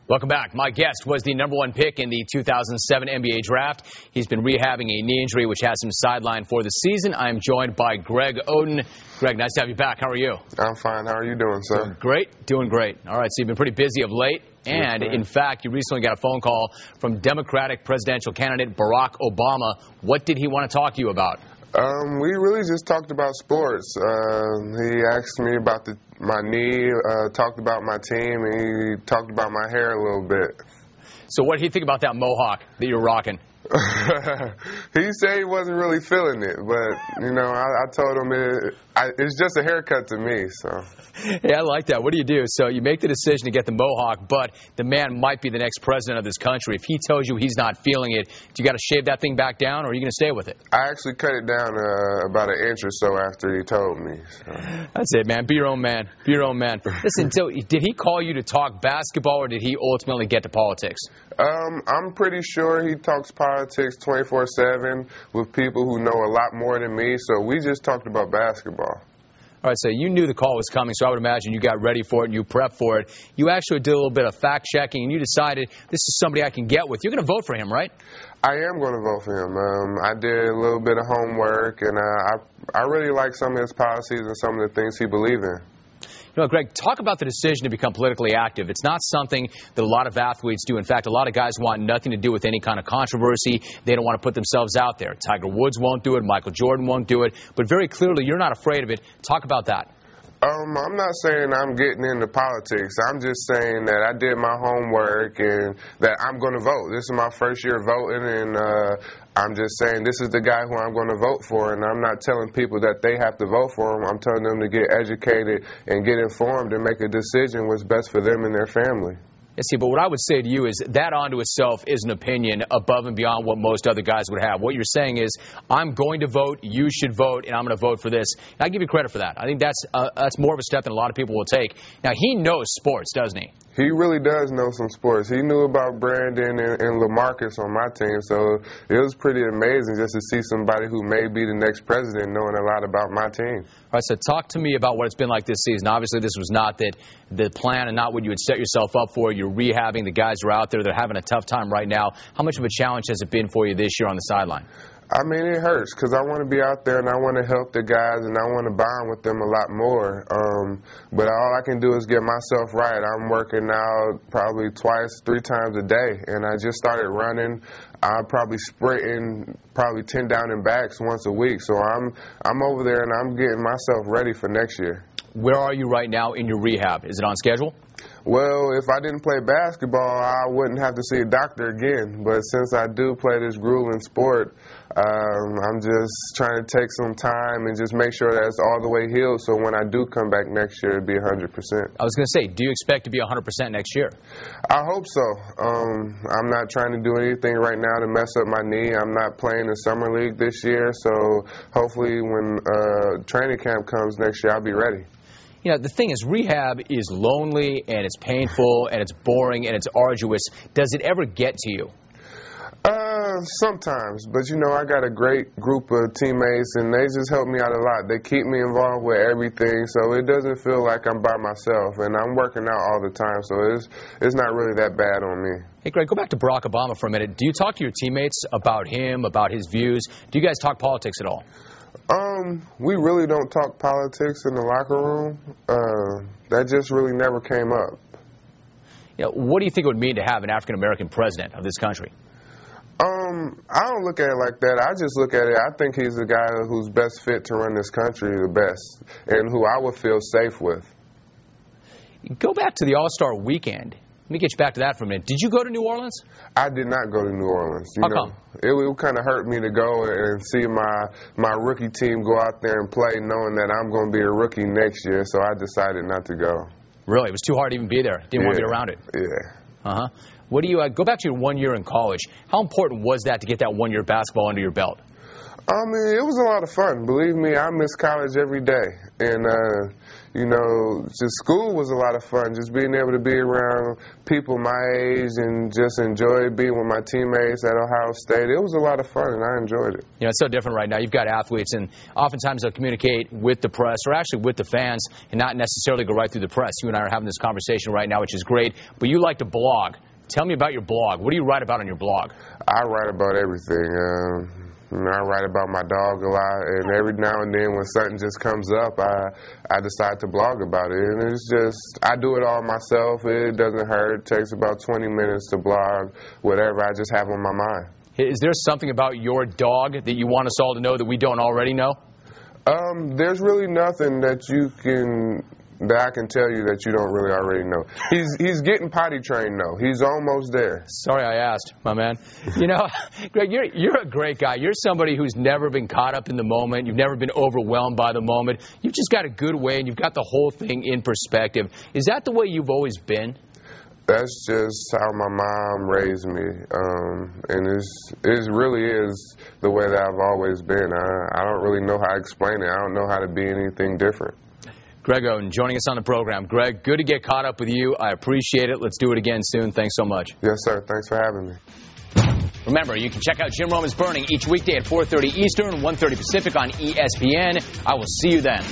Welcome back. My guest was the #1 pick in the 2007 NBA draft. He's been rehabbing a knee injury, which has him sidelined for the season. I'm joined by Greg Oden. Greg, nice to have you back. How are you? I'm fine. How are you doing, sir? Doing great. Doing great. All right, so you've been pretty busy of late. And, in fact, you recently got a phone call from Democratic presidential candidate Barack Obama. What did he want to talk to you about? We really just talked about sports. He asked me about my knee, talked about my team, and he talked about my hair a little bit. So what did he think about that mohawk that you're rocking? He said he wasn't really feeling it, but, you know, I told him it's just a haircut to me, so. Yeah, I like that. What do you do? So you make the decision to get the mohawk, but the man might be the next president of this country. If he tells you he's not feeling it, do you got to shave that thing back down, or are you going to stay with it? I actually cut it down about an inch or so after he told me. So. That's it, man. Be your own man. Be your own man. Listen, so did he call you to talk basketball, or did he ultimately get to politics? I'm pretty sure he talks politics 24/7 with people who know a lot more than me, so we just talked about basketball. All right, so you knew the call was coming, so I would imagine you got ready for it and you prepped for it. You actually did a little bit of fact-checking, and you decided this is somebody I can get with. You're going to vote for him, right? I am going to vote for him. I did a little bit of homework, and I really like some of his policies and some of the things he believes in. You know, Greg, talk about the decision to become politically active. It's not something that a lot of athletes do. In fact, a lot of guys want nothing to do with any kind of controversy. They don't want to put themselves out there. Tiger Woods won't do it. Michael Jordan won't do it. But very clearly, you're not afraid of it. Talk about that. I'm not saying I'm getting into politics. I'm just saying that I did my homework and that I'm going to vote. This is my first year voting, and I'm just saying this is the guy who I'm going to vote for, and I'm not telling people that they have to vote for him. I'm telling them to get educated and get informed and make a decision what's best for them and their family. Yes, see, but what I would say to you is that onto itself is an opinion above and beyond what most other guys would have. What you're saying is, I'm going to vote, you should vote, and I'm going to vote for this. And I give you credit for that. I think that's more of a step than a lot of people will take. Now, he knows sports, doesn't he? He really does know some sports. He knew about Brandon and LaMarcus on my team, so it was pretty amazing just to see somebody who may be the next president knowing a lot about my team. All right, so talk to me about what it's been like this season. Obviously, this was not the plan and not what you had set yourself up for. You're rehabbing. The guys are out there. They're having a tough time right now. How much of a challenge has it been for you this year on the sideline? I mean, it hurts because I want to be out there and I want to help the guys and I want to bond with them a lot more. But all I can do is get myself right. I'm working out probably 3 times a day, and I just started running. I'm probably sprinting probably 10 down and backs once a week. So I'm over there and I'm getting myself ready for next year. Where are you right now in your rehab? Is it on schedule? Well, if I didn't play basketball, I wouldn't have to see a doctor again. But since I do play this grueling sport, I'm just trying to take some time and just make sure that it's all the way healed so when I do come back next year, it'll be 100%. I was going to say, do you expect to be 100% next year? I hope so. I'm not trying to do anything right now to mess up my knee. I'm not playing in Summer League this year, so hopefully when training camp comes next year, I'll be ready. You know, the thing is, rehab is lonely, and it's painful, and it's boring, and it's arduous. Does it ever get to you? Sometimes, but you know, I got a great group of teammates, and they just help me out a lot. They keep me involved with everything, so it doesn't feel like I'm by myself, and I'm working out all the time, so it's not really that bad on me. Hey, Greg, go back to Barack Obama for a minute. Do you talk to your teammates about him, about his views? Do you guys talk politics at all? We really don't talk politics in the locker room. That just really never came up. You know, what do you think it would mean to have an African-American president of this country? I don't look at it like that. I just look at it, I think he's the guy who's best fit to run this country the best and who I would feel safe with. Go back to the All-Star weekend. Let me get you back to that for a minute. Did you go to New Orleans? I did not go to New Orleans. How come? It kind of hurt me to go and see my rookie team go out there and play knowing that I'm going to be a rookie next year, so I decided not to go. Really? It was too hard to even be there. Didn't want to be around it. Yeah. Uh-huh. What do you go back to your 1 year in college? How important was that to get that 1 year basketball under your belt? I mean, it was a lot of fun. Believe me, I miss college every day. And, you know, just school was a lot of fun. Just being able to be around people my age and just enjoy being with my teammates at Ohio State. It was a lot of fun, and I enjoyed it. You know, it's so different right now. You've got athletes, and oftentimes they'll communicate with the press or actually with the fans and not necessarily go right through the press. You and I are having this conversation right now, which is great, but you like to blog. Tell me about your blog. What do you write about on your blog? I write about everything. I write about my dog a lot, and every now and then when something just comes up, I decide to blog about it. And it's just, I do it all myself. It doesn't hurt. It takes about 20 minutes to blog whatever I just have on my mind. Is there something about your dog that you want us all to know that we don't already know? There's really nothing that I can tell you that you don't really already know. He's getting potty trained though. He's almost there. Sorry I asked, my man. You know, Greg, you're a great guy. You're somebody who's never been caught up in the moment. You've never been overwhelmed by the moment. You've just got a good way, and you've got the whole thing in perspective. Is that the way you've always been? That's just how my mom raised me, and it really is the way that I've always been. I don't really know how to explain it. I don't know how to be anything different. Greg Oden joining us on the program. Greg, good to get caught up with you. I appreciate it. Let's do it again soon. Thanks so much. Yes, sir. Thanks for having me. Remember, you can check out Jim Roman's Burning each weekday at 4:30 Eastern, 1:30 Pacific on ESPN. I will see you then.